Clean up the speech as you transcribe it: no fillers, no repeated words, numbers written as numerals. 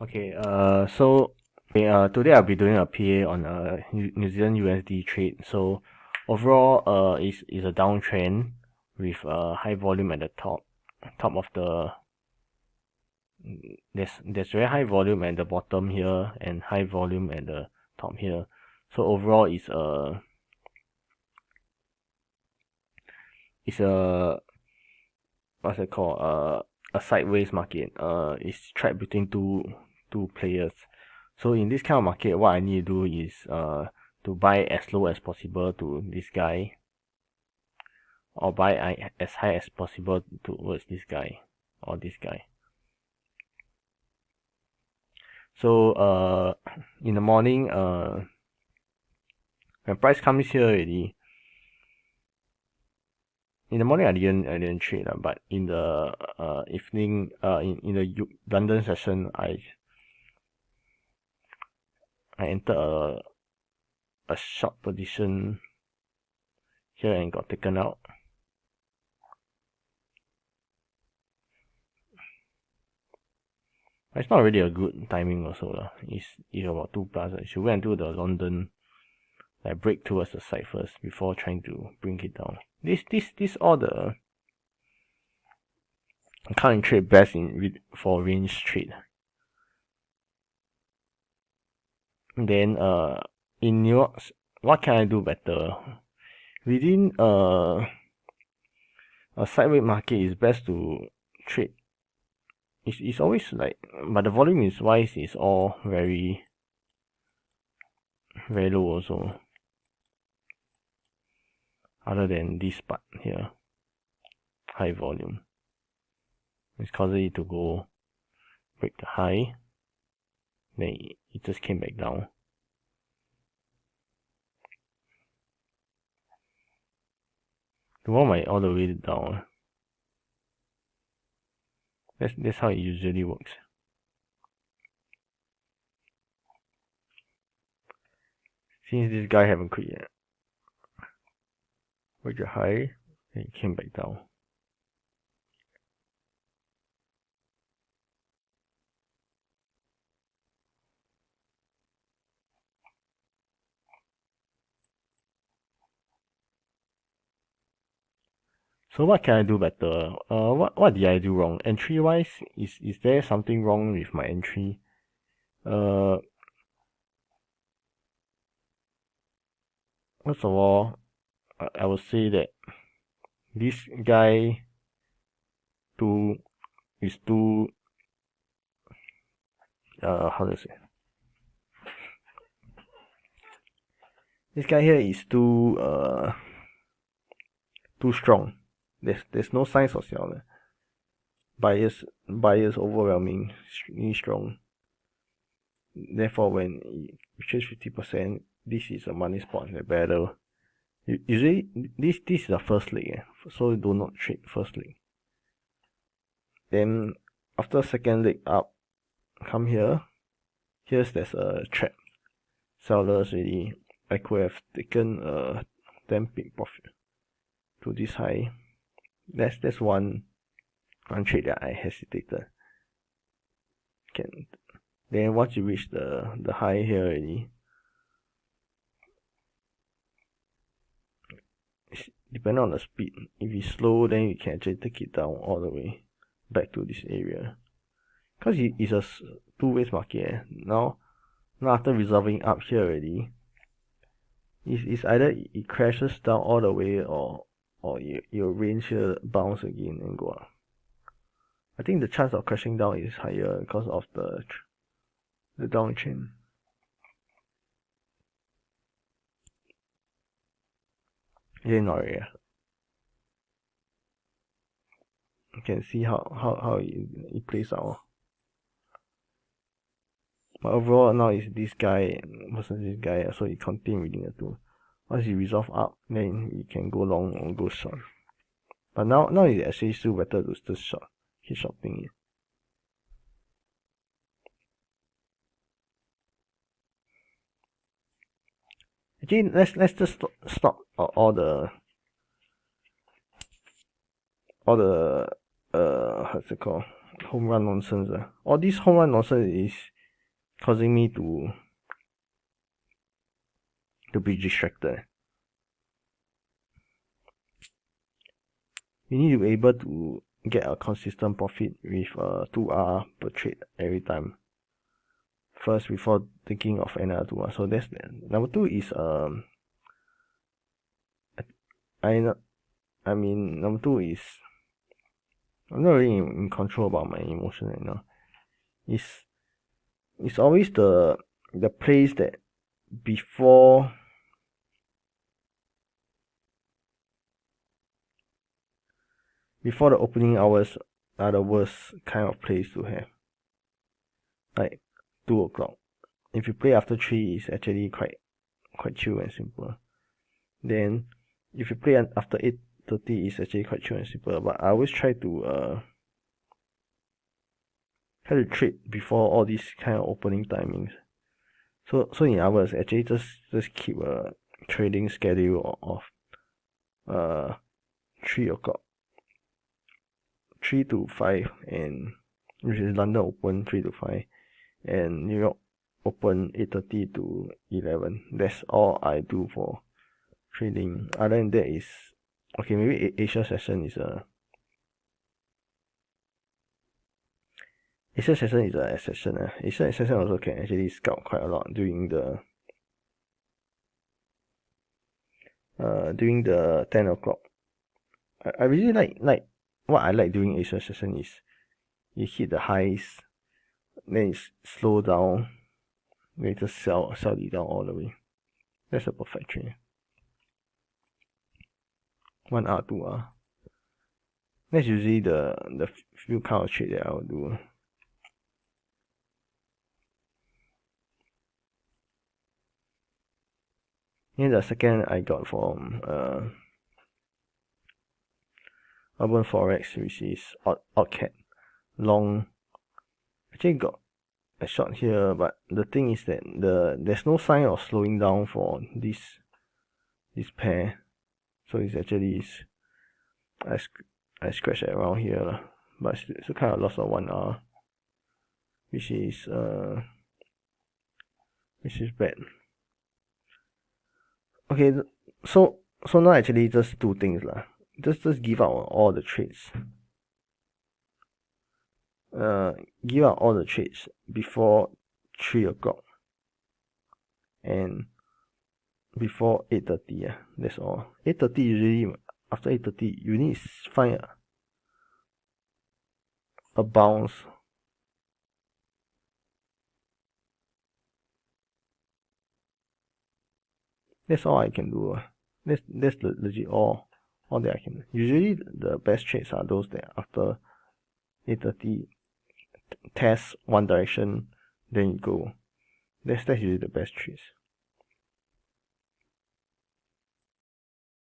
Okay, today I'll be doing a PA on a New Zealand USD trade. So overall, is a downtrend with high volume at the top of the. There's very high volume at the bottom here and high volume at the top here. So overall, it's a what's it called? A sideways market. It's trapped between two players. So in this kind of market, what I need to do is to buy as low as possible to this guy, or buy as high as possible towards this guy or this guy. So in the morning, when price comes here already, in the morning I didn't trade, but in the evening, in the London session, I entered a short position here and got taken out. It's not really a good timing also lah. It's about 2+. You should wait until the London like break towards the side first before trying to bring it down. This all the current trade best for range trade. And then in New York, what can I do better? Within a sideways market, it's best to trade. It's always like, but the volume is all very low also. Other than this part here, high volume. It's causing it to go break the high. Then it just came back down. The one might all the way down. That's how it usually works. Since this guy haven't quit yet. Break the high, then it came back down. So what can I do better? What did I do wrong? Entry wise, is there something wrong with my entry? First of all, I would say that this guy is too how to say? This guy here is too strong. There's no signs of sell. Buyers overwhelmingly strong. Therefore, when it reaches 50%, this is a money spot in the battle. Usually, this is the first leg, so do not trade first leg. Then after second leg up, come here. There's a trap. Sellers already. I could have taken a 10 pip profit to this high. That's one trade that I hesitated. Then once you reach the high here already, it's depending on the speed. If it's slow, then you can actually take it down all the way back to this area. Because it's a two-ways market. Now after resolving up here already, it's either it crashes down all the way or your range here bounce again and go up. I think the chance of crashing down is higher because of the downtrend. Yeah, not really. You can see how it plays out. But overall now is this guy versus this guy, so you continue reading the two. Once you resolve up, then you can go long or go short. But now it's actually still better to still short. Keep shorting it. Actually, let's just stop all the what's it called? home run nonsense. All this home run nonsense is causing me to be distracted. You need to be able to get a consistent profit with 2R per trade every time. First, before thinking of another 2R. So that's that. Number 2 is number 2 is I'm not really in control about my emotion right now. It's always the place that before the opening hours are the worst kind of place to have. Like 2 o'clock. If you play after 3, it's actually quite chill and simple. Then if you play after 8:30, it's actually quite chill and simple. But I always try to trade before all these kind of opening timings. So in other words, actually just keep a trading schedule of 3 o'clock, 3 to 5, and which is London Open 3 to 5, and New York Open 8:30 to 11. That's all I do for trading. Other than that is okay. Maybe Asia session is a exception. Asia session also can actually scout quite a lot during the 10 o'clock. I really like what I like during Asia session is you hit the highs, then it's slow down, then you just sell it down all the way. That's a perfect trade. 1R, 2R. That's usually the few kind of trade that I will do. Here's the second I got from Urban Forex, which is Oddcat. Long. Actually got a short here, but the thing is that there's no sign of slowing down for this pair. So it's actually I scratched it around here, but it's kind of lost of 1R, which is bad. Okay, so now actually just two things lah. Just give out all the trades. Give out all the trades before 3 o'clock and before 8:30. That's all. 8:30 usually, after 8:30 you need to find a bounce. That's all I can do. That's legit all that I can do. Usually the best trades are those that after 8:30 test one direction, then you go. That's usually the best trades.